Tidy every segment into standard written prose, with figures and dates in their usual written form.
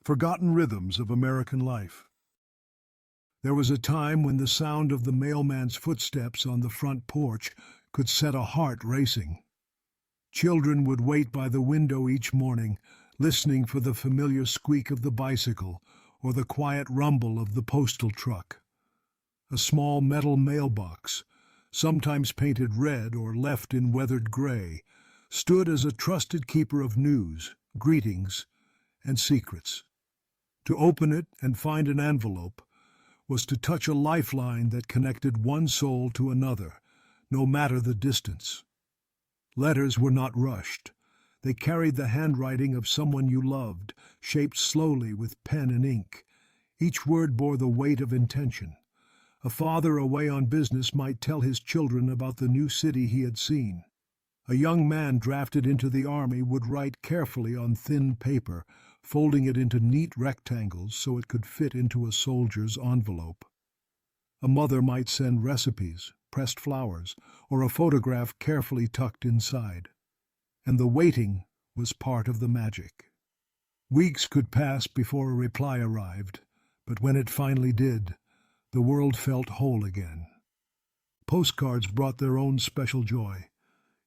Forgotten rhythms of American life. There was a time when the sound of the mailman's footsteps on the front porch could set a heart racing. Children would wait by the window each morning, listening for the familiar squeak of the bicycle or the quiet rumble of the postal truck. A small metal mailbox, sometimes painted red or left in weathered gray, stood as a trusted keeper of news, greetings, and secrets. To open it and find an envelope was to touch a lifeline that connected one soul to another, no matter the distance. Letters were not rushed. They carried the handwriting of someone you loved, shaped slowly with pen and ink. Each word bore the weight of intention. A father away on business might tell his children about the new city he had seen. A young man drafted into the army would write carefully on thin paper, folding it into neat rectangles so it could fit into a soldier's envelope. A mother might send recipes, pressed flowers, or a photograph carefully tucked inside. And the waiting was part of the magic. Weeks could pass before a reply arrived, but when it finally did, the world felt whole again. Postcards brought their own special joy.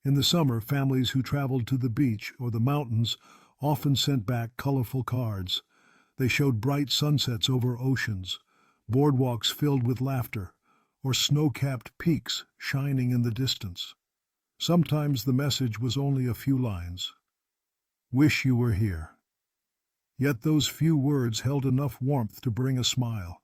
In the summer, families who traveled to the beach or the mountains often sent back colorful cards. They showed bright sunsets over oceans, boardwalks filled with laughter, or snow-capped peaks shining in the distance. Sometimes the message was only a few lines. "Wish you were here." Yet those few words held enough warmth to bring a smile.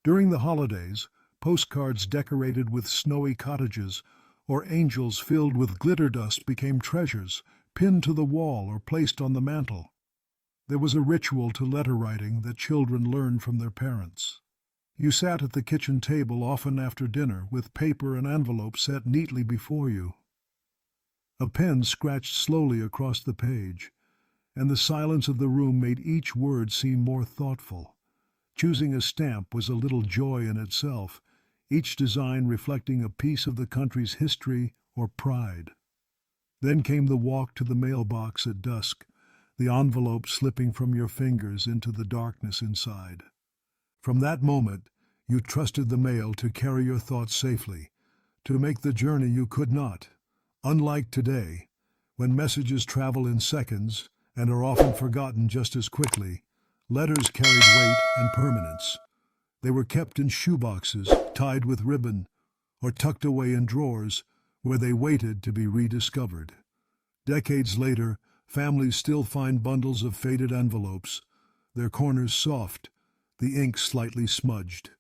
During the holidays, postcards decorated with snowy cottages or angels filled with glitter dust became treasures, pinned to the wall or placed on the mantel. There was a ritual to letter writing that children learned from their parents. You sat at the kitchen table often after dinner, with paper and envelope set neatly before you. A pen scratched slowly across the page, and the silence of the room made each word seem more thoughtful. Choosing a stamp was a little joy in itself, each design reflecting a piece of the country's history or pride. Then came the walk to the mailbox at dusk, the envelope slipping from your fingers into the darkness inside. From that moment, you trusted the mail to carry your thoughts safely, to make the journey you could not. Unlike today, when messages travel in seconds and are often forgotten just as quickly, letters carried weight and permanence. They were kept in shoeboxes, tied with ribbon, or tucked away in drawers where they waited to be rediscovered. Decades later, families still find bundles of faded envelopes, their corners soft, the ink slightly smudged.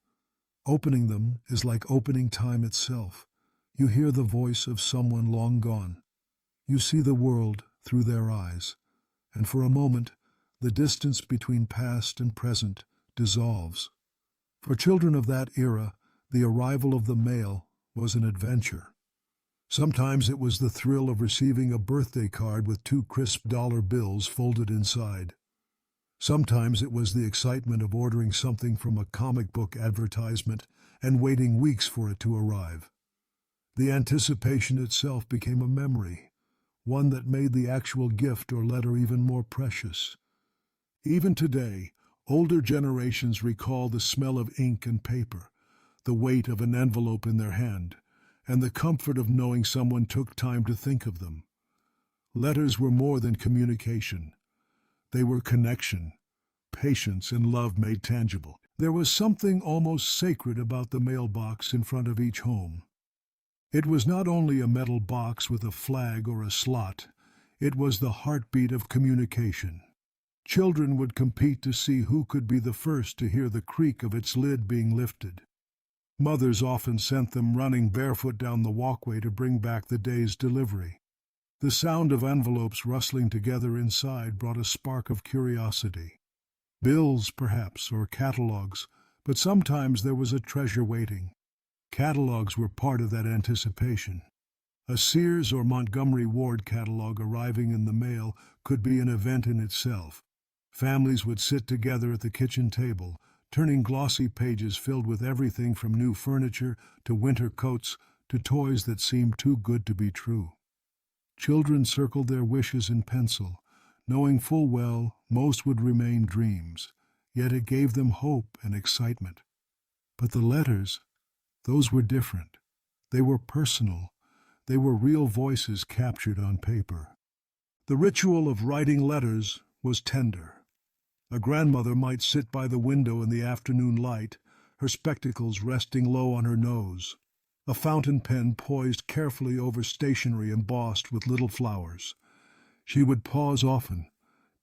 Opening them is like opening time itself. You hear the voice of someone long gone. You see the world through their eyes, and for a moment, the distance between past and present dissolves. For children of that era, the arrival of the mail was an adventure. Sometimes it was the thrill of receiving a birthday card with 2 crisp dollar bills folded inside. Sometimes it was the excitement of ordering something from a comic book advertisement and waiting weeks for it to arrive. The anticipation itself became a memory, one that made the actual gift or letter even more precious. Even today, older generations recall the smell of ink and paper, the weight of an envelope in their hand, and the comfort of knowing someone took time to think of them. Letters were more than communication. They were connection, patience, and love made tangible. There was something almost sacred about the mailbox in front of each home. It was not only a metal box with a flag or a slot, it was the heartbeat of communication. Children would compete to see who could be the first to hear the creak of its lid being lifted. Mothers often sent them running barefoot down the walkway to bring back the day's delivery. The sound of envelopes rustling together inside brought a spark of curiosity. Bills, perhaps, or catalogs, but sometimes there was a treasure waiting. Catalogs were part of that anticipation. A Sears or Montgomery Ward catalog arriving in the mail could be an event in itself. Families would sit together at the kitchen table, turning glossy pages filled with everything from new furniture to winter coats to toys that seemed too good to be true. Children circled their wishes in pencil, knowing full well most would remain dreams, yet it gave them hope and excitement. But the letters, those were different. They were personal. They were real voices captured on paper. The ritual of writing letters was tender. A grandmother might sit by the window in the afternoon light, her spectacles resting low on her nose, a fountain pen poised carefully over stationery embossed with little flowers. She would pause often,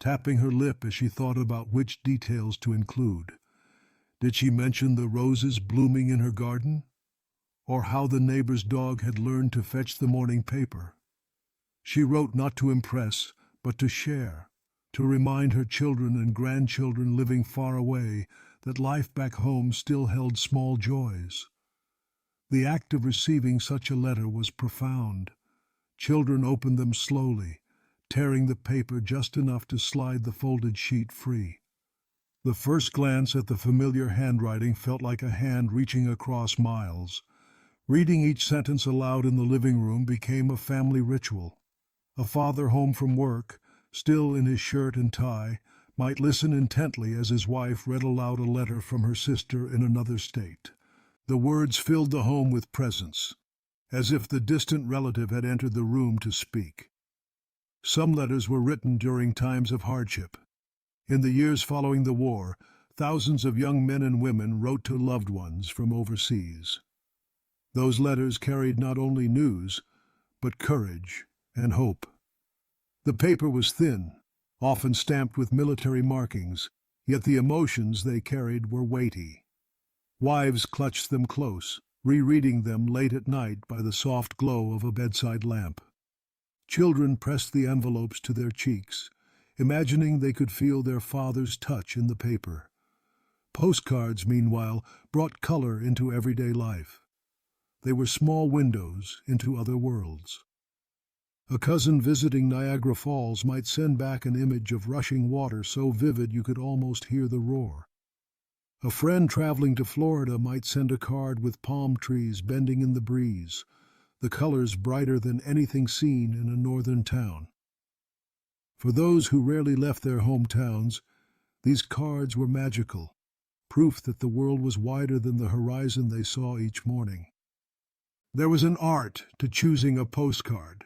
tapping her lip as she thought about which details to include. Did she mention the roses blooming in her garden? Or how the neighbor's dog had learned to fetch the morning paper? She wrote not to impress, but to share, to remind her children and grandchildren living far away that life back home still held small joys. The act of receiving such a letter was profound. Children opened them slowly, tearing the paper just enough to slide the folded sheet free. The first glance at the familiar handwriting felt like a hand reaching across miles. Reading each sentence aloud in the living room became a family ritual. A father home from work, still in his shirt and tie, might listen intently as his wife read aloud a letter from her sister in another state. The words filled the home with presence, as if the distant relative had entered the room to speak. Some letters were written during times of hardship. In the years following the war, thousands of young men and women wrote to loved ones from overseas. Those letters carried not only news, but courage and hope. The paper was thin, often stamped with military markings, yet the emotions they carried were weighty. Wives clutched them close, rereading them late at night by the soft glow of a bedside lamp. Children pressed the envelopes to their cheeks, imagining they could feel their father's touch in the paper. Postcards, meanwhile, brought color into everyday life. They were small windows into other worlds. A cousin visiting Niagara Falls might send back an image of rushing water so vivid you could almost hear the roar. A friend traveling to Florida might send a card with palm trees bending in the breeze, the colors brighter than anything seen in a northern town. For those who rarely left their hometowns, these cards were magical, proof that the world was wider than the horizon they saw each morning. There was an art to choosing a postcard.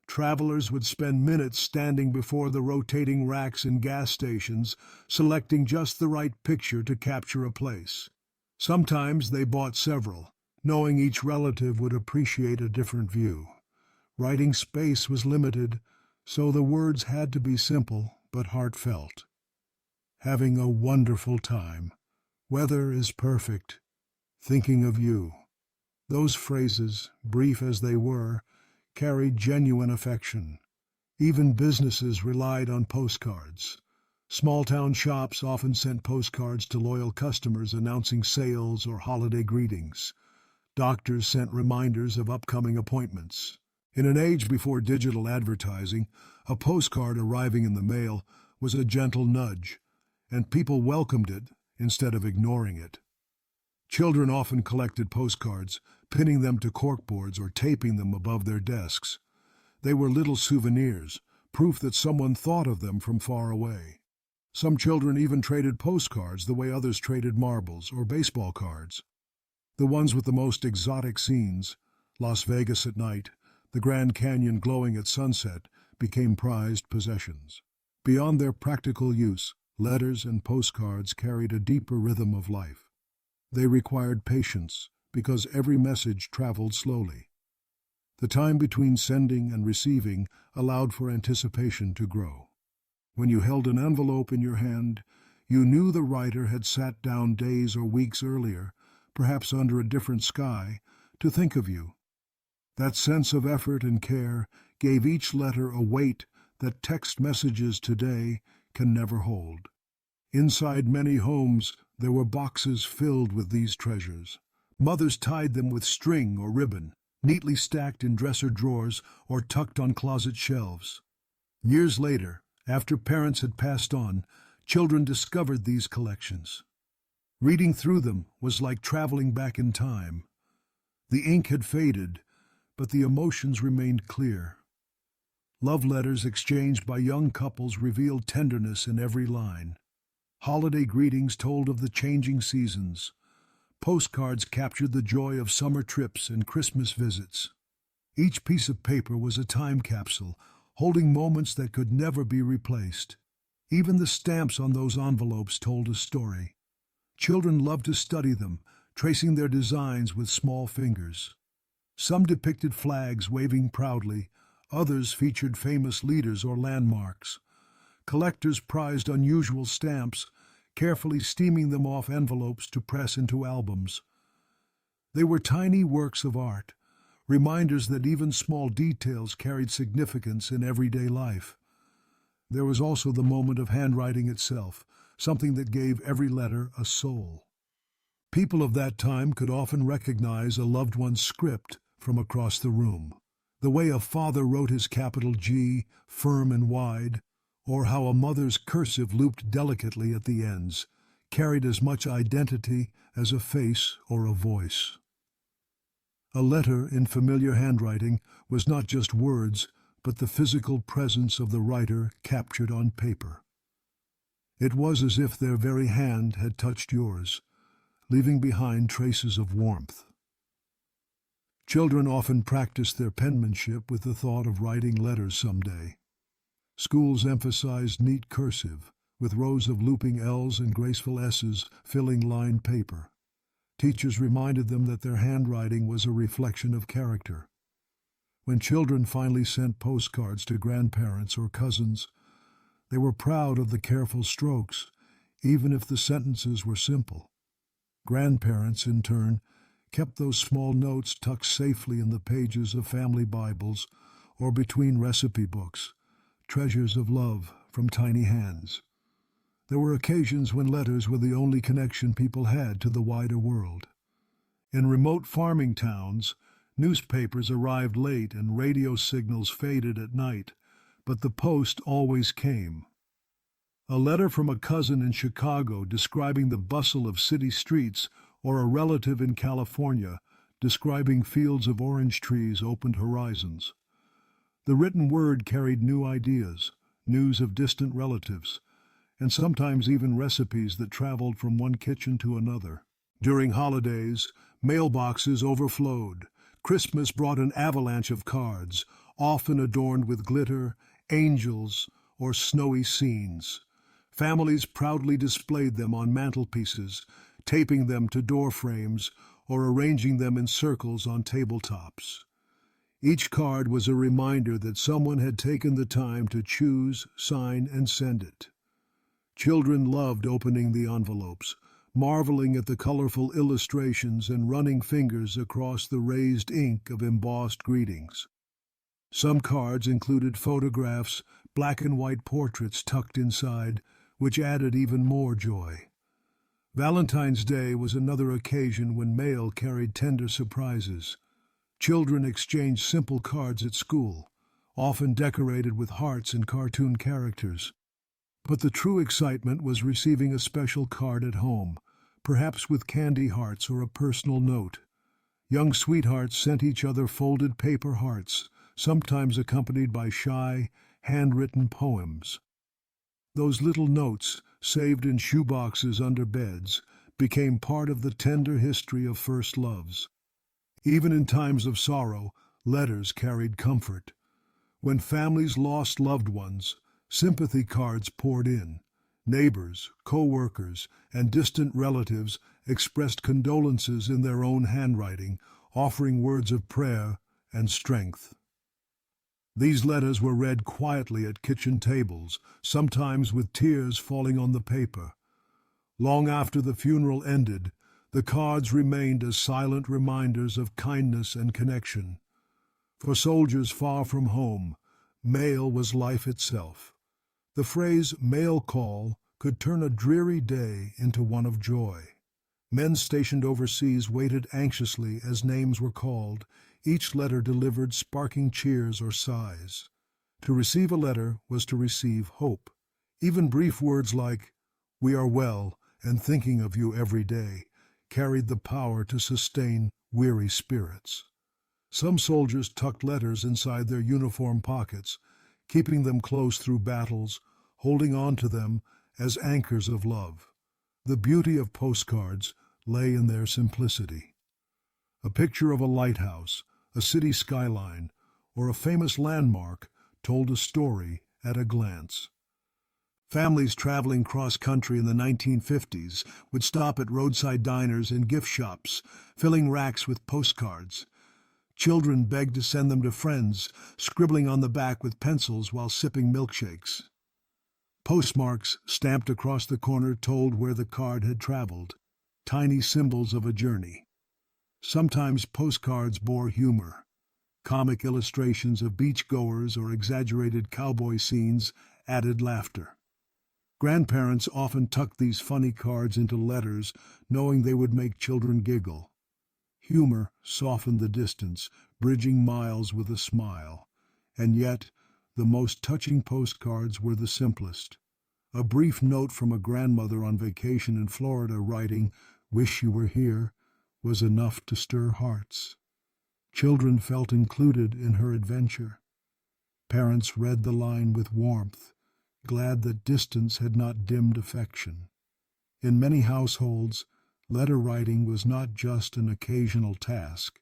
Travelers would spend minutes standing before the rotating racks in gas stations, selecting just the right picture to capture a place. Sometimes they bought several, knowing each relative would appreciate a different view. Writing space was limited, so the words had to be simple but heartfelt. Having a wonderful time. Weather is perfect. Thinking of you. Those phrases, brief as they were, carried genuine affection. Even businesses relied on postcards. Small-town shops often sent postcards to loyal customers announcing sales or holiday greetings. Doctors sent reminders of upcoming appointments. In an age before digital advertising, a postcard arriving in the mail was a gentle nudge, and people welcomed it instead of ignoring it. Children often collected postcards, pinning them to corkboards or taping them above their desks. They were little souvenirs, proof that someone thought of them from far away. Some children even traded postcards the way others traded marbles or baseball cards. The ones with the most exotic scenes, Las Vegas at night, the Grand Canyon glowing at sunset, became prized possessions. Beyond their practical use, letters and postcards carried a deeper rhythm of life. They required patience, because every message traveled slowly. The time between sending and receiving allowed for anticipation to grow. When you held an envelope in your hand, you knew the writer had sat down days or weeks earlier, perhaps under a different sky, to think of you. That sense of effort and care gave each letter a weight that text messages today can never hold. Inside many homes, there were boxes filled with these treasures. Mothers tied them with string or ribbon, neatly stacked in dresser drawers or tucked on closet shelves. Years later, after parents had passed on, children discovered these collections. Reading through them was like traveling back in time. The ink had faded, but the emotions remained clear. Love letters exchanged by young couples revealed tenderness in every line. Holiday greetings told of the changing seasons. Postcards captured the joy of summer trips and Christmas visits. Each piece of paper was a time capsule, holding moments that could never be replaced. Even the stamps on those envelopes told a story. Children loved to study them, tracing their designs with small fingers. Some depicted flags waving proudly, others featured famous leaders or landmarks. Collectors prized unusual stamps, carefully steaming them off envelopes to press into albums. They were tiny works of art, reminders that even small details carried significance in everyday life. There was also the moment of handwriting itself, something that gave every letter a soul. People of that time could often recognize a loved one's script from across the room. The way a father wrote his capital G, firm and wide, or how a mother's cursive looped delicately at the ends, carried as much identity as a face or a voice. A letter in familiar handwriting was not just words, but the physical presence of the writer captured on paper. It was as if their very hand had touched yours, leaving behind traces of warmth. Children often practiced their penmanship with the thought of writing letters someday. Schools emphasized neat cursive, with rows of looping L's and graceful S's filling lined paper. Teachers reminded them that their handwriting was a reflection of character. When children finally sent postcards to grandparents or cousins, they were proud of the careful strokes, even if the sentences were simple. Grandparents, in turn, kept those small notes tucked safely in the pages of family Bibles or between recipe books, treasures of love from tiny hands. There were occasions when letters were the only connection people had to the wider world. In remote farming towns, newspapers arrived late and radio signals faded at night, but the post always came. A letter from a cousin in Chicago describing the bustle of city streets, or a relative in California describing fields of orange trees opened horizons. The written word carried new ideas, news of distant relatives, and sometimes even recipes that traveled from one kitchen to another. During holidays, mailboxes overflowed. Christmas brought an avalanche of cards, often adorned with glitter, angels, or snowy scenes. Families proudly displayed them on mantelpieces, taping them to door frames, or arranging them in circles on tabletops. Each card was a reminder that someone had taken the time to choose, sign, and send it. Children loved opening the envelopes, marveling at the colorful illustrations and running fingers across the raised ink of embossed greetings. Some cards included photographs, black and white portraits tucked inside, which added even more joy. Valentine's Day was another occasion when mail carried tender surprises. Children exchanged simple cards at school, often decorated with hearts and cartoon characters. But the true excitement was receiving a special card at home, perhaps with candy hearts or a personal note. Young sweethearts sent each other folded paper hearts, sometimes accompanied by shy, handwritten poems. Those little notes, saved in shoeboxes under beds, became part of the tender history of first loves. Even in times of sorrow, letters carried comfort. When families lost loved ones, sympathy cards poured in. Neighbors, co-workers, and distant relatives expressed condolences in their own handwriting, offering words of prayer and strength. These letters were read quietly at kitchen tables, sometimes with tears falling on the paper. Long after the funeral ended, the cards remained as silent reminders of kindness and connection. For soldiers far from home, mail was life itself. The phrase mail call could turn a dreary day into one of joy. Men stationed overseas waited anxiously as names were called. Each letter delivered sparking cheers or sighs. To receive a letter was to receive hope. Even brief words like, "We are well and thinking of you every day," carried the power to sustain weary spirits. Some soldiers tucked letters inside their uniform pockets, keeping them close through battles, holding on to them as anchors of love. The beauty of postcards lay in their simplicity. A picture of a lighthouse, a city skyline, or a famous landmark told a story at a glance. Families traveling cross-country in the 1950s would stop at roadside diners and gift shops, filling racks with postcards. Children begged to send them to friends, scribbling on the back with pencils while sipping milkshakes. Postmarks stamped across the corner told where the card had traveled, tiny symbols of a journey. Sometimes postcards bore humor. Comic illustrations of beachgoers or exaggerated cowboy scenes added laughter. Grandparents often tucked these funny cards into letters, knowing they would make children giggle. Humor softened the distance, bridging miles with a smile. And yet, the most touching postcards were the simplest. A brief note from a grandmother on vacation in Florida writing, "Wish you were here," was enough to stir hearts. Children felt included in her adventure. Parents read the line with warmth, glad that distance had not dimmed affection. In many households, letter writing was not just an occasional task,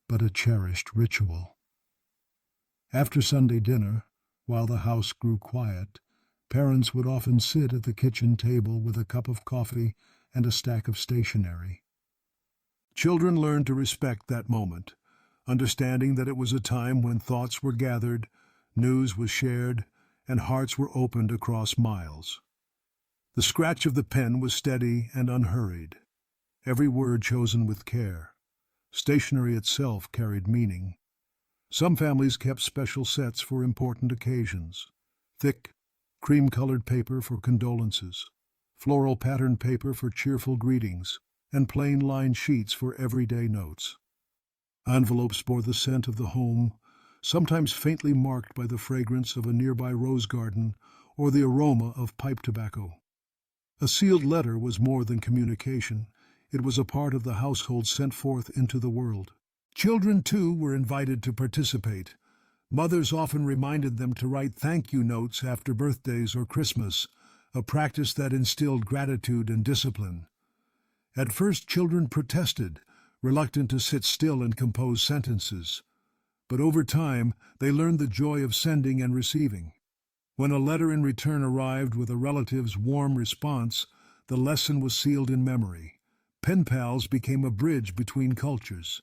but a cherished ritual. After Sunday dinner, while the house grew quiet, parents would often sit at the kitchen table with a cup of coffee and a stack of stationery. Children learned to respect that moment, understanding that it was a time when thoughts were gathered, news was shared, and hearts were opened across miles. The scratch of the pen was steady and unhurried, every word chosen with care. Stationery itself carried meaning. Some families kept special sets for important occasions: thick, cream-colored paper for condolences, floral patterned paper for cheerful greetings, and plain-lined sheets for everyday notes. Envelopes bore the scent of the home, sometimes faintly marked by the fragrance of a nearby rose garden or the aroma of pipe tobacco. A sealed letter was more than communication. It was a part of the household sent forth into the world. Children, too, were invited to participate. Mothers often reminded them to write thank-you notes after birthdays or Christmas, a practice that instilled gratitude and discipline. At first, children protested, reluctant to sit still and compose sentences. But over time, they learned the joy of sending and receiving. When a letter in return arrived with a relative's warm response, the lesson was sealed in memory. Pen pals became a bridge between cultures.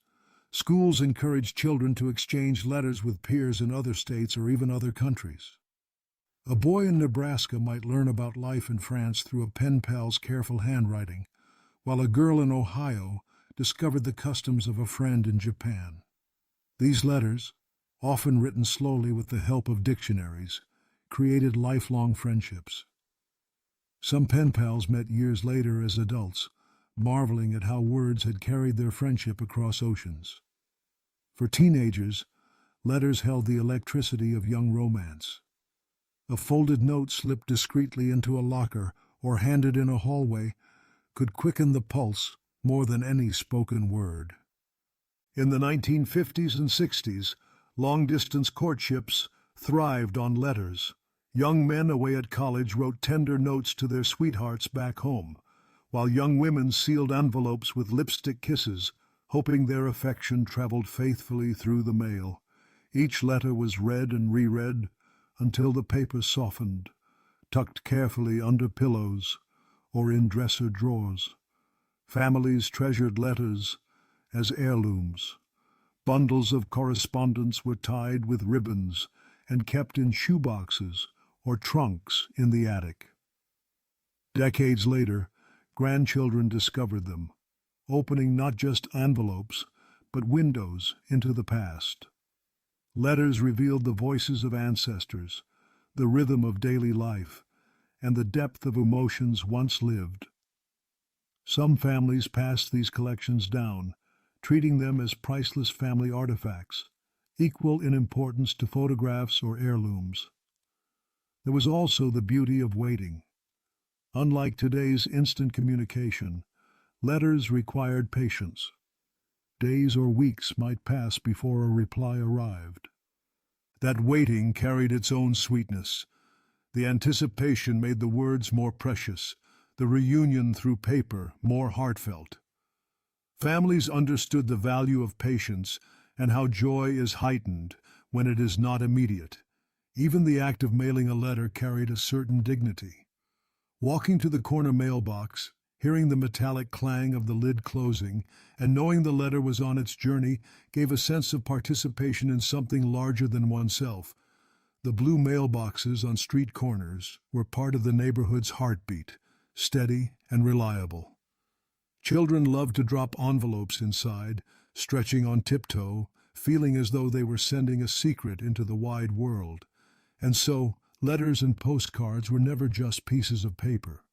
Schools encouraged children to exchange letters with peers in other states or even other countries. A boy in Nebraska might learn about life in France through a pen pal's careful handwriting, while a girl in Ohio discovered the customs of a friend in Japan. These letters, often written slowly with the help of dictionaries, created lifelong friendships. Some pen pals met years later as adults, marveling at how words had carried their friendship across oceans. For teenagers, letters held the electricity of young romance. A folded note slipped discreetly into a locker or handed in a hallway could quicken the pulse more than any spoken word. In the 1950s and 60s, long-distance courtships thrived on letters. Young men away at college wrote tender notes to their sweethearts back home, while young women sealed envelopes with lipstick kisses, hoping their affection traveled faithfully through the mail. Each letter was read and reread until the paper softened, tucked carefully under pillows or in dresser drawers. Families treasured letters as heirlooms. Bundles of correspondence were tied with ribbons and kept in shoeboxes or trunks in the attic. Decades later, grandchildren discovered them, opening not just envelopes, but windows into the past. Letters revealed the voices of ancestors, the rhythm of daily life, and the depth of emotions once lived. Some families passed these collections down, treating them as priceless family artifacts, equal in importance to photographs or heirlooms. There was also the beauty of waiting. Unlike today's instant communication, letters required patience. Days or weeks might pass before a reply arrived. That waiting carried its own sweetness. The anticipation made the words more precious, the reunion through paper more heartfelt. Families understood the value of patience and how joy is heightened when it is not immediate. Even the act of mailing a letter carried a certain dignity. Walking to the corner mailbox, hearing the metallic clang of the lid closing, and knowing the letter was on its journey gave a sense of participation in something larger than oneself. The blue mailboxes on street corners were part of the neighborhood's heartbeat, steady and reliable. Children loved to drop envelopes inside, stretching on tiptoe, feeling as though they were sending a secret into the wide world. And so, letters and postcards were never just pieces of paper.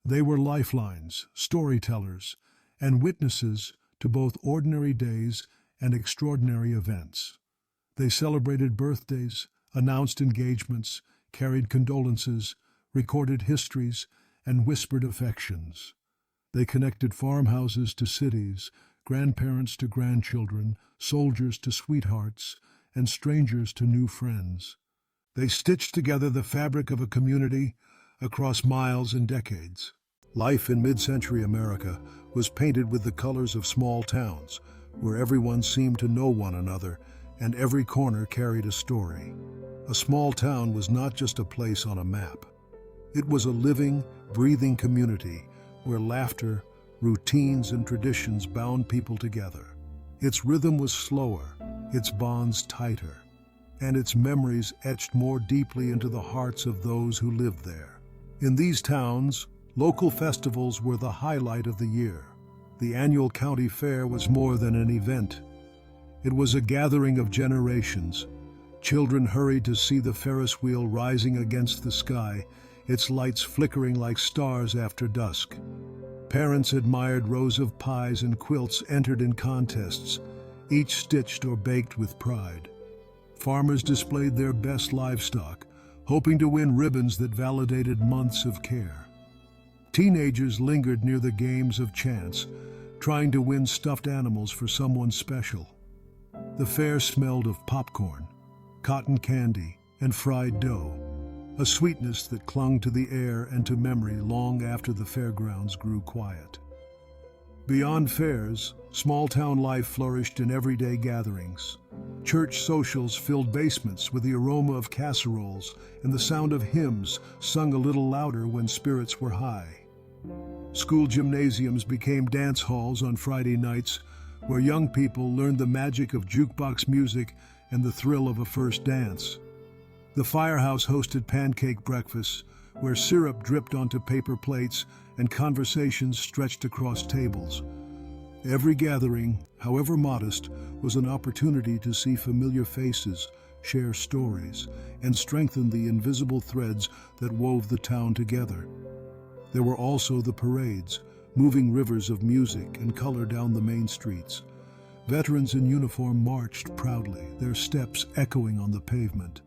They were lifelines, storytellers, and witnesses to both ordinary days and extraordinary events. They celebrated birthdays, announced engagements, carried condolences, recorded histories, and whispered affections. They connected farmhouses to cities, grandparents to grandchildren, soldiers to sweethearts, and strangers to new friends. They stitched together the fabric of a community across miles and decades. Life in mid-century America was painted with the colors of small towns, where everyone seemed to know one another and every corner carried a story. A small town was not just a place on a map. It was a living, breathing community where laughter, routines, and traditions bound people together. Its rhythm was slower, its bonds tighter, and its memories etched more deeply into the hearts of those who lived there. In these towns, local festivals were the highlight of the year. The annual county fair was more than an event. It was a gathering of generations. Children hurried to see the Ferris wheel rising against the sky, its lights flickering like stars after dusk. Parents admired rows of pies and quilts entered in contests, each stitched or baked with pride. Farmers displayed their best livestock, hoping to win ribbons that validated months of care. Teenagers lingered near the games of chance, trying to win stuffed animals for someone special. The fair smelled of popcorn, cotton candy, and fried dough, a sweetness that clung to the air and to memory long after the fairgrounds grew quiet. Beyond fairs, small-town life flourished in everyday gatherings. Church socials filled basements with the aroma of casseroles and the sound of hymns sung a little louder when spirits were high. School gymnasiums became dance halls on Friday nights, where young people learned the magic of jukebox music and the thrill of a first dance. The firehouse hosted pancake breakfasts, where syrup dripped onto paper plates and conversations stretched across tables. Every gathering, however modest, was an opportunity to see familiar faces, share stories, and strengthen the invisible threads that wove the town together. There were also the parades, moving rivers of music and color down the main streets. Veterans in uniform marched proudly, their steps echoing on the pavement.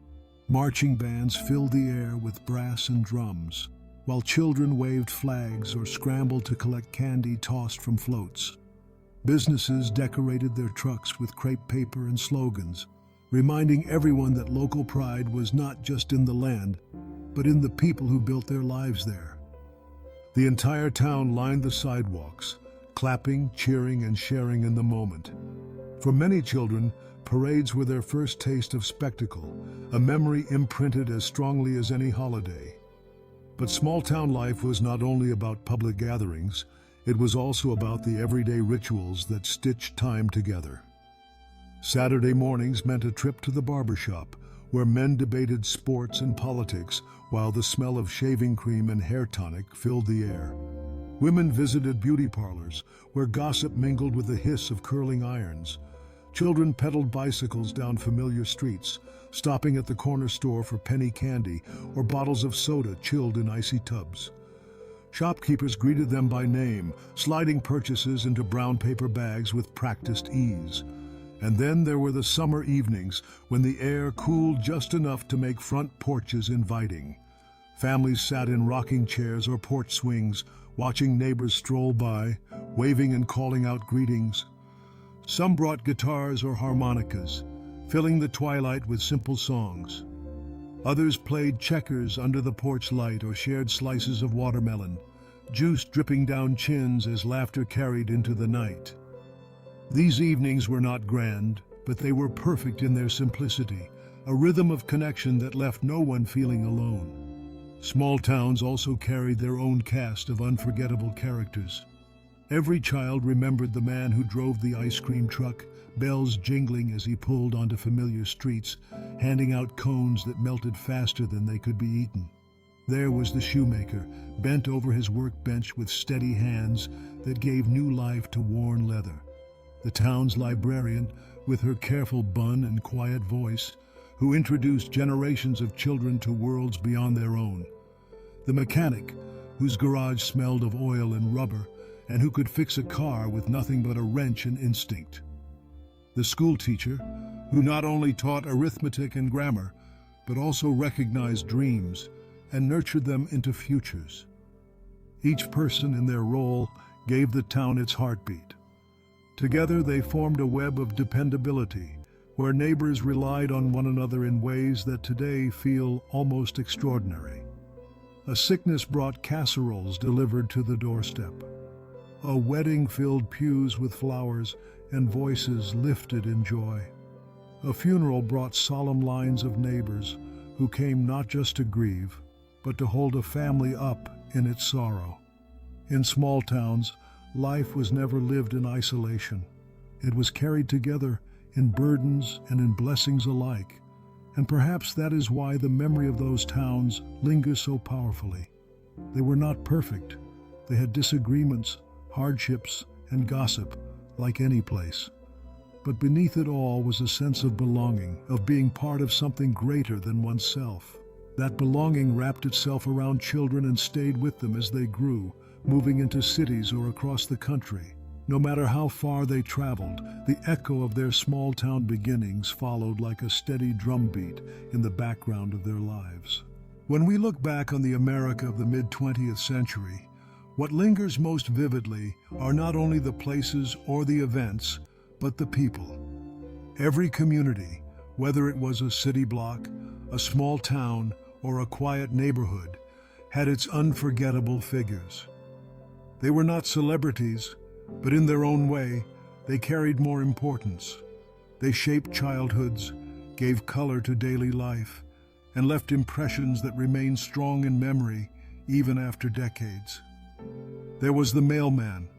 Marching bands filled the air with brass and drums, while children waved flags or scrambled to collect candy tossed from floats. Businesses decorated their trucks with crepe paper and slogans, reminding everyone that local pride was not just in the land, but in the people who built their lives there. The entire town lined the sidewalks, clapping, cheering, and sharing in the moment. For many children, parades were their first taste of spectacle, a memory imprinted as strongly as any holiday. But small-town life was not only about public gatherings, it was also about the everyday rituals that stitched time together. Saturday mornings meant a trip to the barbershop, where men debated sports and politics while the smell of shaving cream and hair tonic filled the air. Women visited beauty parlors, where gossip mingled with the hiss of curling irons. Children pedaled bicycles down familiar streets, stopping at the corner store for penny candy or bottles of soda chilled in icy tubs. Shopkeepers greeted them by name, sliding purchases into brown paper bags with practiced ease. And then there were the summer evenings, when the air cooled just enough to make front porches inviting. Families sat in rocking chairs or porch swings, watching neighbors stroll by, waving and calling out greetings. Some brought guitars or harmonicas, filling the twilight with simple songs. Others played checkers under the porch light or shared slices of watermelon, juice dripping down chins as laughter carried into the night. These evenings were not grand, but they were perfect in their simplicity, a rhythm of connection that left no one feeling alone. Small towns also carried their own cast of unforgettable characters. Every child remembered the man who drove the ice cream truck, bells jingling as he pulled onto familiar streets, handing out cones that melted faster than they could be eaten. There was the shoemaker, bent over his workbench with steady hands that gave new life to worn leather. The town's librarian, with her careful bun and quiet voice, who introduced generations of children to worlds beyond their own. The mechanic, whose garage smelled of oil and rubber, and who could fix a car with nothing but a wrench and instinct. The school teacher, who not only taught arithmetic and grammar, but also recognized dreams and nurtured them into futures. Each person in their role gave the town its heartbeat. Together they formed a web of dependability, where neighbors relied on one another in ways that today feel almost extraordinary. A sickness brought casseroles delivered to the doorstep. A wedding filled pews with flowers and voices lifted in joy. A funeral brought solemn lines of neighbors who came not just to grieve, but to hold a family up in its sorrow. In small towns, life was never lived in isolation. It was carried together in burdens and in blessings alike. And perhaps that is why the memory of those towns lingers so powerfully. They were not perfect. They had disagreements, hardships, and gossip, like any place. But beneath it all was a sense of belonging, of being part of something greater than oneself. That belonging wrapped itself around children and stayed with them as they grew, moving into cities or across the country. No matter how far they traveled, the echo of their small-town beginnings followed like a steady drumbeat in the background of their lives. When we look back on the America of the mid-20th century, what lingers most vividly are not only the places or the events, but the people. Every community, whether it was a city block, a small town, or a quiet neighborhood, had its unforgettable figures. They were not celebrities, but in their own way, they carried more importance. They shaped childhoods, gave color to daily life, and left impressions that remain strong in memory even after decades. There was the mailman,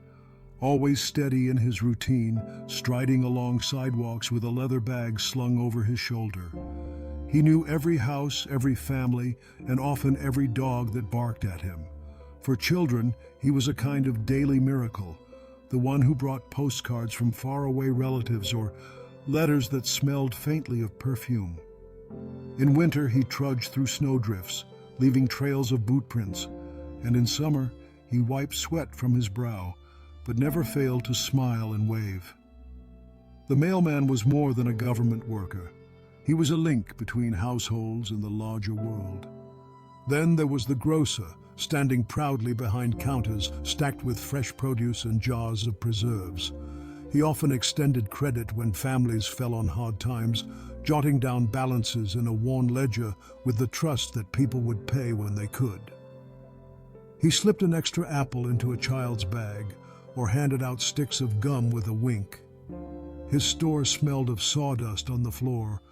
always steady in his routine, striding along sidewalks with a leather bag slung over his shoulder. He knew every house, every family, and often every dog that barked at him. For children, he was a kind of daily miracle, the one who brought postcards from faraway relatives or letters that smelled faintly of perfume. In winter, he trudged through snowdrifts, leaving trails of boot prints, and in summer, he wiped sweat from his brow, but never failed to smile and wave. The mailman was more than a government worker. He was a link between households and the larger world. Then there was the grocer, standing proudly behind counters stacked with fresh produce and jars of preserves. He often extended credit when families fell on hard times, jotting down balances in a worn ledger with the trust that people would pay when they could. He slipped an extra apple into a child's bag or handed out sticks of gum with a wink. His store smelled of sawdust on the floor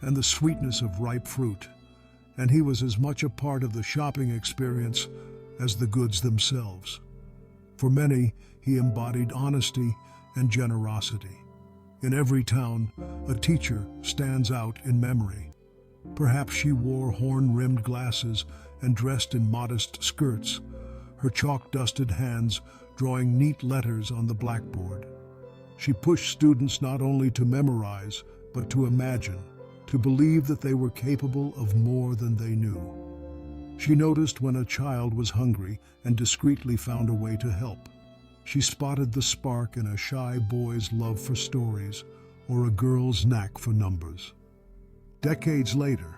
and the sweetness of ripe fruit, and he was as much a part of the shopping experience as the goods themselves. For many, he embodied honesty and generosity. In every town, a teacher stands out in memory. Perhaps she wore horn-rimmed glasses and dressed in modest skirts, her chalk-dusted hands drawing neat letters on the blackboard. She pushed students not only to memorize, but to imagine, to believe that they were capable of more than they knew. She noticed when a child was hungry and discreetly found a way to help. She spotted the spark in a shy boy's love for stories or a girl's knack for numbers. Decades later,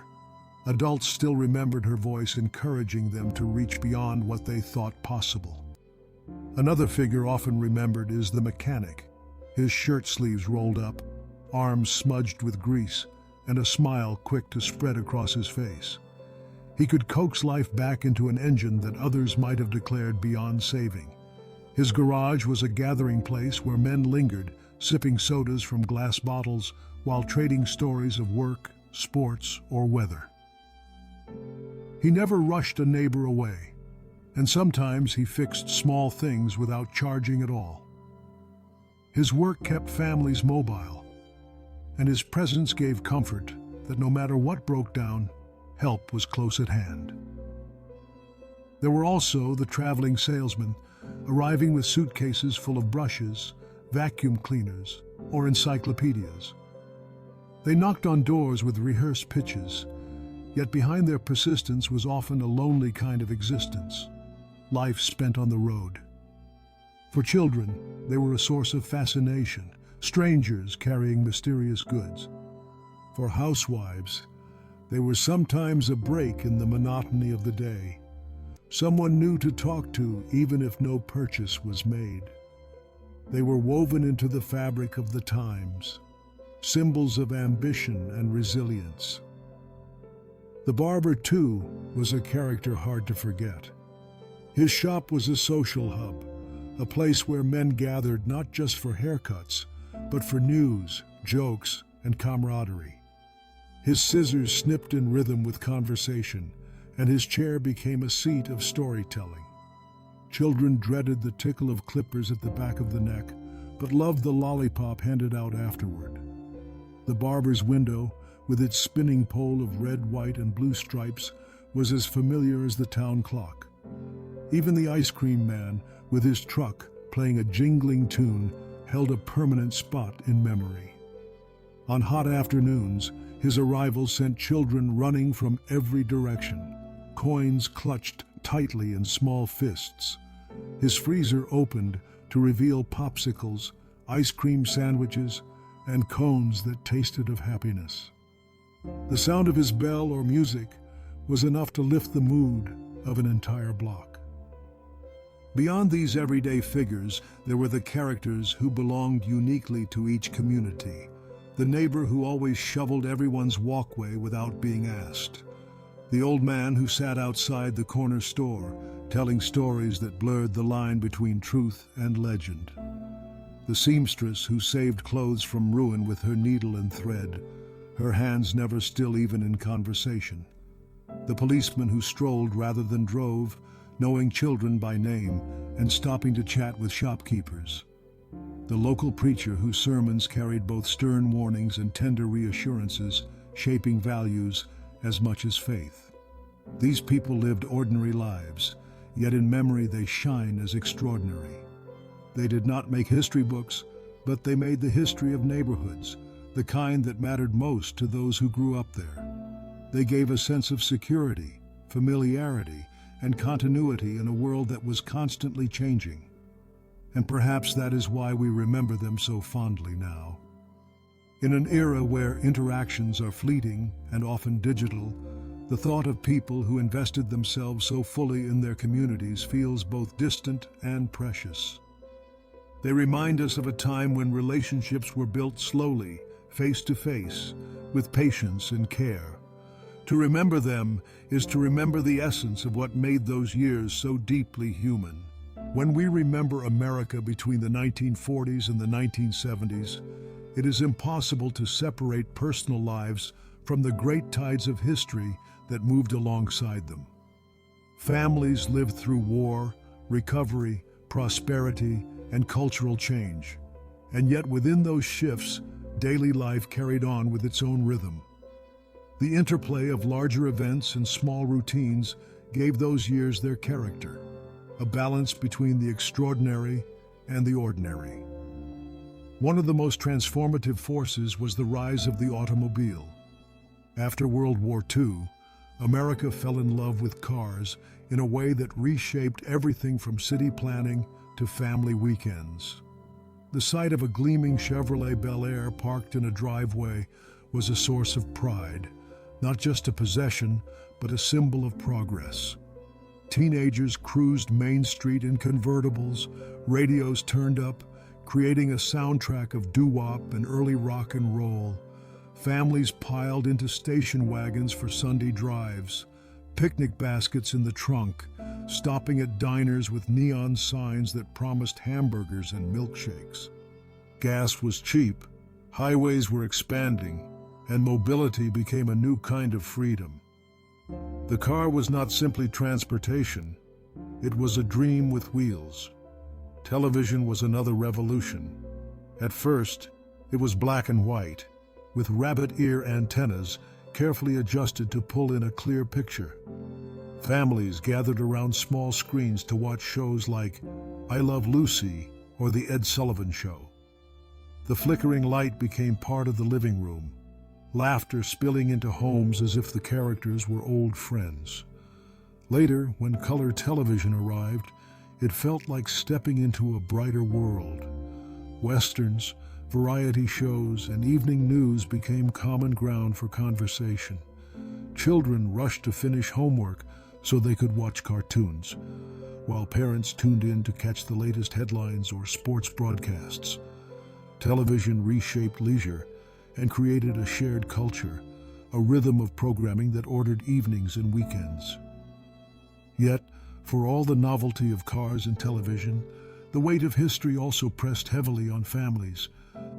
adults still remembered her voice encouraging them to reach beyond what they thought possible. Another figure often remembered is the mechanic, his shirt sleeves rolled up, arms smudged with grease, and a smile quick to spread across his face. He could coax life back into an engine that others might have declared beyond saving. His garage was a gathering place where men lingered, sipping sodas from glass bottles while trading stories of work, sports, or weather. He never rushed a neighbor away, and sometimes he fixed small things without charging at all. His work kept families mobile, and his presence gave comfort that no matter what broke down, help was close at hand. There were also the traveling salesmen, arriving with suitcases full of brushes, vacuum cleaners, or encyclopedias. They knocked on doors with rehearsed pitches, yet behind their persistence was often a lonely kind of existence, life spent on the road. For children, they were a source of fascination, strangers carrying mysterious goods. For housewives, they were sometimes a break in the monotony of the day, someone new to talk to even if no purchase was made. They were woven into the fabric of the times, symbols of ambition and resilience. The barber, too, was a character hard to forget. His shop was a social hub, a place where men gathered not just for haircuts, but for news, jokes, and camaraderie. His scissors snipped in rhythm with conversation, and his chair became a seat of storytelling. Children dreaded the tickle of clippers at the back of the neck, but loved the lollipop handed out afterward. The barber's window, with its spinning pole of red, white, and blue stripes, was as familiar as the town clock. Even the ice cream man, with his truck playing a jingling tune, held a permanent spot in memory. On hot afternoons, his arrival sent children running from every direction, coins clutched tightly in small fists. His freezer opened to reveal popsicles, ice cream sandwiches, and cones that tasted of happiness. The sound of his bell or music was enough to lift the mood of an entire block. Beyond these everyday figures, there were the characters who belonged uniquely to each community. The neighbor who always shoveled everyone's walkway without being asked. The old man who sat outside the corner store, telling stories that blurred the line between truth and legend. The seamstress who saved clothes from ruin with her needle and thread, her hands never still even in conversation. The policeman who strolled rather than drove, knowing children by name and stopping to chat with shopkeepers. The local preacher whose sermons carried both stern warnings and tender reassurances, shaping values as much as faith. These people lived ordinary lives, yet in memory they shine as extraordinary. They did not make history books, but they made the history of neighborhoods, the kind that mattered most to those who grew up there. They gave a sense of security, familiarity, and continuity in a world that was constantly changing. And perhaps that is why we remember them so fondly now. In an era where interactions are fleeting and often digital, the thought of people who invested themselves so fully in their communities feels both distant and precious. They remind us of a time when relationships were built slowly, face to face, with patience and care. To remember them is to remember the essence of what made those years so deeply human. When we remember America between the 1940s and the 1970s, it is impossible to separate personal lives from the great tides of history that moved alongside them. Families lived through war, recovery, prosperity, and cultural change. And yet within those shifts, daily life carried on with its own rhythm. The interplay of larger events and small routines gave those years their character, a balance between the extraordinary and the ordinary. One of the most transformative forces was the rise of the automobile. After World War II, America fell in love with cars in a way that reshaped everything from city planning to family weekends. The sight of a gleaming Chevrolet Bel Air parked in a driveway was a source of pride, not just a possession, but a symbol of progress. Teenagers cruised Main Street in convertibles, radios turned up, creating a soundtrack of doo-wop and early rock and roll. Families piled into station wagons for Sunday drives, picnic baskets in the trunk, stopping at diners with neon signs that promised hamburgers and milkshakes. Gas was cheap, highways were expanding, and mobility became a new kind of freedom. The car was not simply transportation, it was a dream with wheels. Television was another revolution. At first, it was black and white, with rabbit ear antennas carefully adjusted to pull in a clear picture. Families gathered around small screens to watch shows like I Love Lucy or The Ed Sullivan Show. The flickering light became part of the living room, laughter spilling into homes as if the characters were old friends. Later, when color television arrived, it felt like stepping into a brighter world. Westerns, variety shows, and evening news became common ground for conversation. Children rushed to finish homework so they could watch cartoons, while parents tuned in to catch the latest headlines or sports broadcasts. Television reshaped leisure and created a shared culture, a rhythm of programming that ordered evenings and weekends. Yet, for all the novelty of cars and television, the weight of history also pressed heavily on families.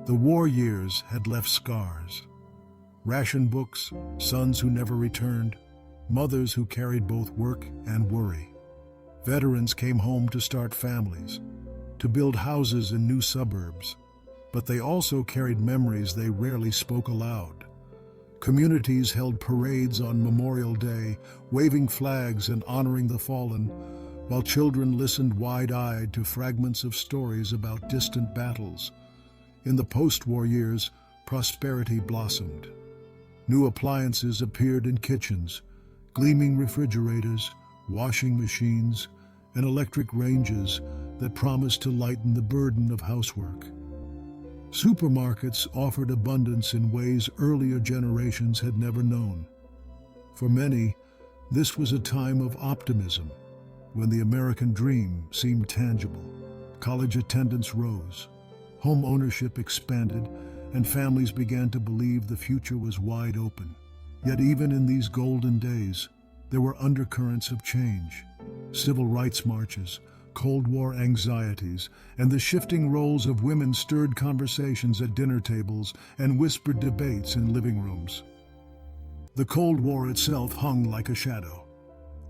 The war years had left scars. Ration books, sons who never returned, mothers who carried both work and worry. Veterans came home to start families, to build houses in new suburbs, but they also carried memories they rarely spoke aloud. Communities held parades on Memorial Day, waving flags and honoring the fallen, while children listened wide-eyed to fragments of stories about distant battles. In the post-war years, prosperity blossomed. New appliances appeared in kitchens, gleaming refrigerators, washing machines, and electric ranges that promised to lighten the burden of housework. Supermarkets offered abundance in ways earlier generations had never known. For many, this was a time of optimism, when the American dream seemed tangible. College attendance rose, home ownership expanded, and families began to believe the future was wide open. Yet even in these golden days, there were undercurrents of change. Civil rights marches, Cold War anxieties, and the shifting roles of women stirred conversations at dinner tables and whispered debates in living rooms. The Cold War itself hung like a shadow.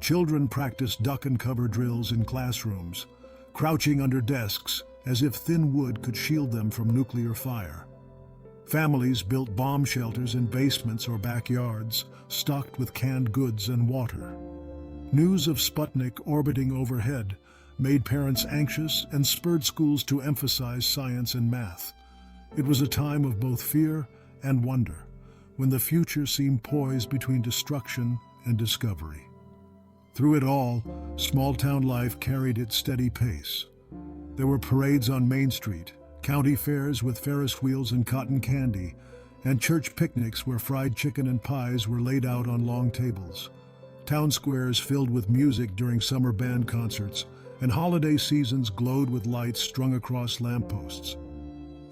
Children practiced duck and cover drills in classrooms, crouching under desks as if thin wood could shield them from nuclear fire. Families built bomb shelters in basements or backyards, stocked with canned goods and water. News of Sputnik orbiting overhead made parents anxious and spurred schools to emphasize science and math. It was a time of both fear and wonder, when the future seemed poised between destruction and discovery. Through it all, small-town life carried its steady pace. There were parades on Main Street, county fairs with Ferris wheels and cotton candy, and church picnics where fried chicken and pies were laid out on long tables. Town squares filled with music during summer band concerts, and holiday seasons glowed with lights strung across lampposts.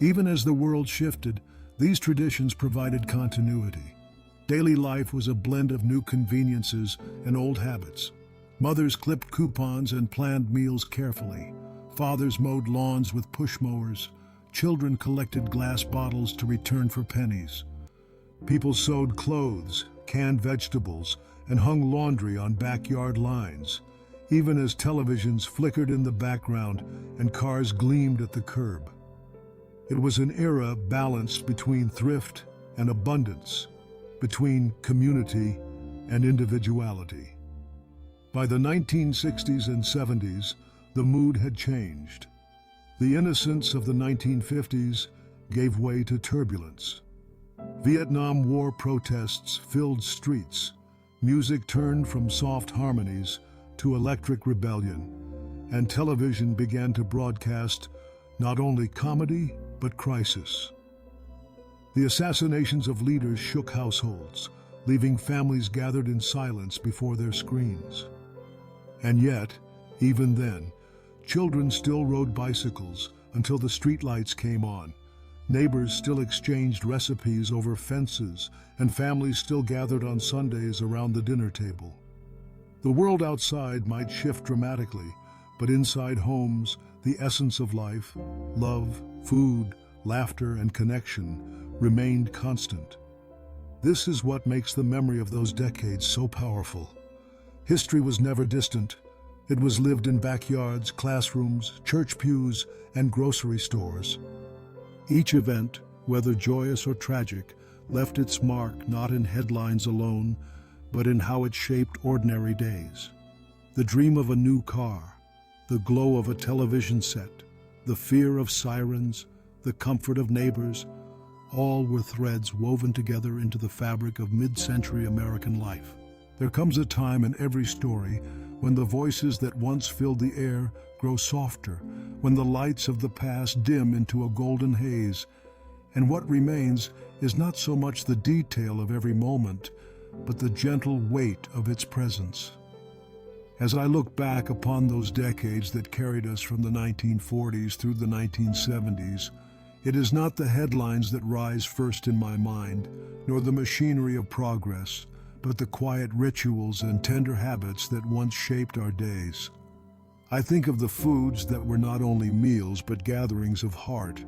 Even as the world shifted, these traditions provided continuity. Daily life was a blend of new conveniences and old habits. Mothers clipped coupons and planned meals carefully. Fathers mowed lawns with push mowers. Children collected glass bottles to return for pennies. People sewed clothes, canned vegetables, and hung laundry on backyard lines, even as televisions flickered in the background and cars gleamed at the curb. It was an era balanced between thrift and abundance, between community and individuality. By the 1960s and 70s, the mood had changed. The innocence of the 1950s gave way to turbulence. Vietnam War protests filled streets. Music turned from soft harmonies to electric rebellion, and television began to broadcast not only comedy, but crisis. The assassinations of leaders shook households, leaving families gathered in silence before their screens. And yet, even then, children still rode bicycles, until the streetlights came on. Neighbors still exchanged recipes over fences, and families still gathered on Sundays around the dinner table. The world outside might shift dramatically, but inside homes, the essence of life, love, food, laughter, and connection remained constant. This is what makes the memory of those decades so powerful. History was never distant. It was lived in backyards, classrooms, church pews, and grocery stores. Each event, whether joyous or tragic, left its mark not in headlines alone, but in how it shaped ordinary days. The dream of a new car, the glow of a television set, the fear of sirens, the comfort of neighbors, all were threads woven together into the fabric of mid-century American life. There comes a time in every story when the voices that once filled the air grow softer, when the lights of the past dim into a golden haze, and what remains is not so much the detail of every moment, but the gentle weight of its presence. As I look back upon those decades that carried us from the 1940s through the 1970s, it is not the headlines that rise first in my mind, nor the machinery of progress, but the quiet rituals and tender habits that once shaped our days. I think of the foods that were not only meals but gatherings of heart.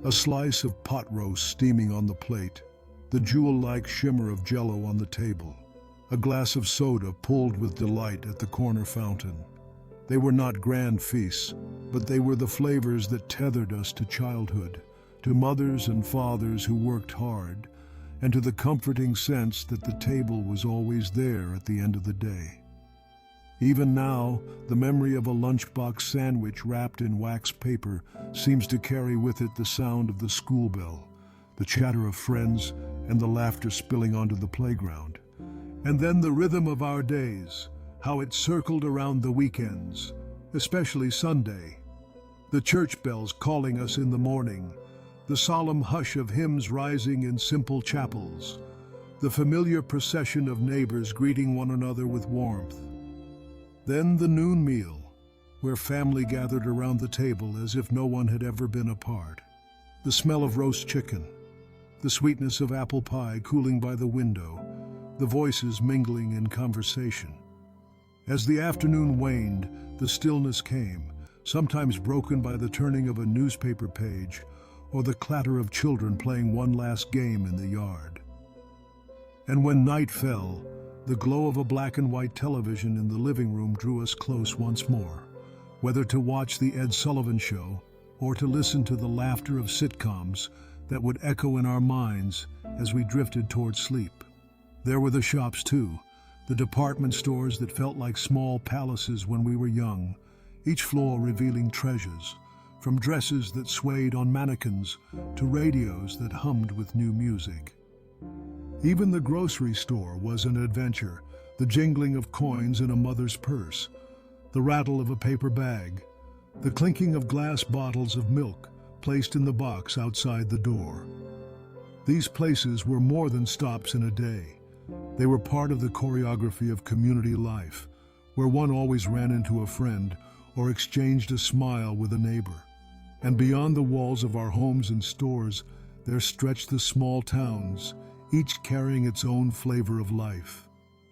A slice of pot roast steaming on the plate, the jewel-like shimmer of Jell-O on the table, a glass of soda pulled with delight at the corner fountain. They were not grand feasts, but they were the flavors that tethered us to childhood, to mothers and fathers who worked hard, and to the comforting sense that the table was always there at the end of the day. Even now, the memory of a lunchbox sandwich wrapped in wax paper seems to carry with it the sound of the school bell, the chatter of friends, and the laughter spilling onto the playground. And then the rhythm of our days, how it circled around the weekends, especially Sunday. The church bells calling us in the morning, the solemn hush of hymns rising in simple chapels, the familiar procession of neighbors greeting one another with warmth. Then the noon meal, where family gathered around the table as if no one had ever been apart. The smell of roast chicken, the sweetness of apple pie cooling by the window, the voices mingling in conversation. As the afternoon waned, the stillness came, sometimes broken by the turning of a newspaper page or the clatter of children playing one last game in the yard. And when night fell, the glow of a black and white television in the living room drew us close once more, whether to watch the Ed Sullivan Show or to listen to the laughter of sitcoms that would echo in our minds as we drifted toward sleep. There were the shops too, the department stores that felt like small palaces when we were young, each floor revealing treasures, from dresses that swayed on mannequins to radios that hummed with new music. Even the grocery store was an adventure, the jingling of coins in a mother's purse, the rattle of a paper bag, the clinking of glass bottles of milk placed in the box outside the door. These places were more than stops in a day. They were part of the choreography of community life, where one always ran into a friend or exchanged a smile with a neighbor. And beyond the walls of our homes and stores, there stretched the small towns, each carrying its own flavor of life.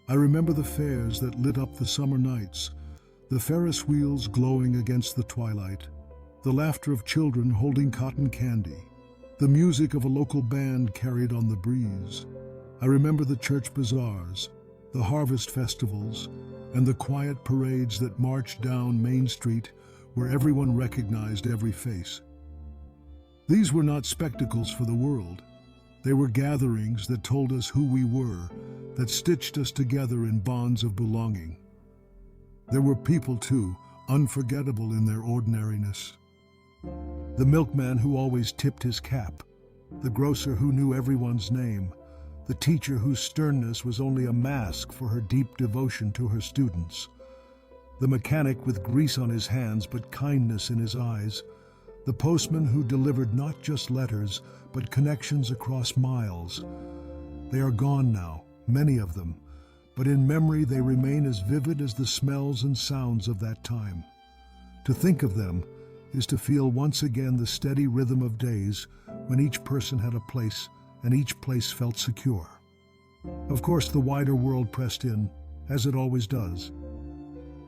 I remember the fairs that lit up the summer nights, the Ferris wheels glowing against the twilight, the laughter of children holding cotton candy, the music of a local band carried on the breeze. I remember the church bazaars, the harvest festivals, and the quiet parades that marched down Main Street where everyone recognized every face. These were not spectacles for the world. They were gatherings that told us who we were, that stitched us together in bonds of belonging. There were people, too, unforgettable in their ordinariness. The milkman who always tipped his cap, the grocer who knew everyone's name, the teacher whose sternness was only a mask for her deep devotion to her students, the mechanic with grease on his hands but kindness in his eyes, the postman who delivered not just letters but connections across miles. They are gone now, many of them, but in memory they remain as vivid as the smells and sounds of that time. To think of them is to feel once again the steady rhythm of days when each person had a place and each place felt secure. Of course, the wider world pressed in, as it always does.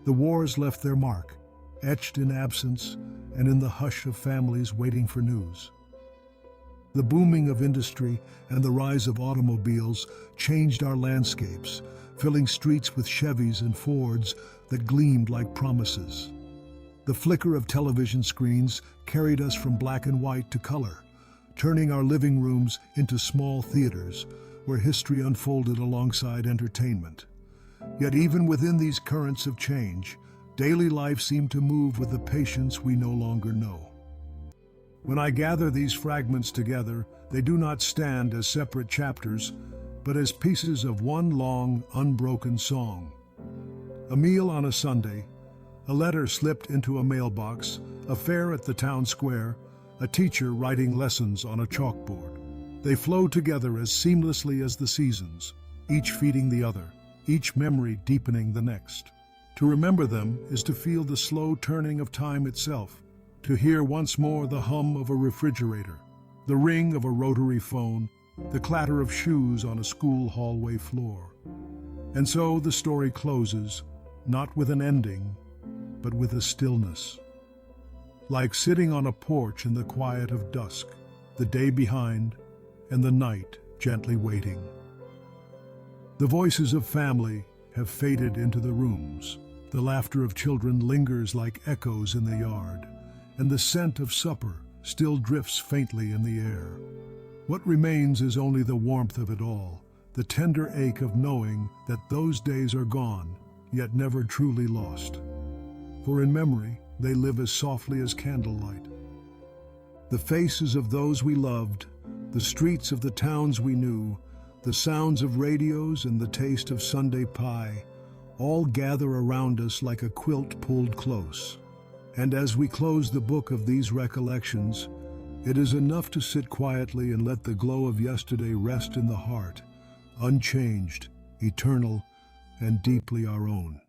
The wars left their mark, etched in absence and in the hush of families waiting for news. The booming of industry and the rise of automobiles changed our landscapes, filling streets with Chevys and Fords that gleamed like promises. The flicker of television screens carried us from black and white to color, turning our living rooms into small theaters where history unfolded alongside entertainment. Yet even within these currents of change, daily life seemed to move with a patience we no longer know. When I gather these fragments together, they do not stand as separate chapters, but as pieces of one long, unbroken song. A meal on a Sunday, a letter slipped into a mailbox, a fair at the town square, a teacher writing lessons on a chalkboard. They flow together as seamlessly as the seasons, each feeding the other, each memory deepening the next. To remember them is to feel the slow turning of time itself, to hear once more the hum of a refrigerator, the ring of a rotary phone, the clatter of shoes on a school hallway floor. And so the story closes, not with an ending, but with a stillness. Like sitting on a porch in the quiet of dusk, the day behind and the night gently waiting. The voices of family have faded into the rooms. The laughter of children lingers like echoes in the yard, and the scent of supper still drifts faintly in the air. What remains is only the warmth of it all, the tender ache of knowing that those days are gone, yet never truly lost. For in memory, they live as softly as candlelight. The faces of those we loved, the streets of the towns we knew, the sounds of radios and the taste of Sunday pie, all gather around us like a quilt pulled close. And as we close the book of these recollections, it is enough to sit quietly and let the glow of yesterday rest in the heart, unchanged, eternal, and deeply our own.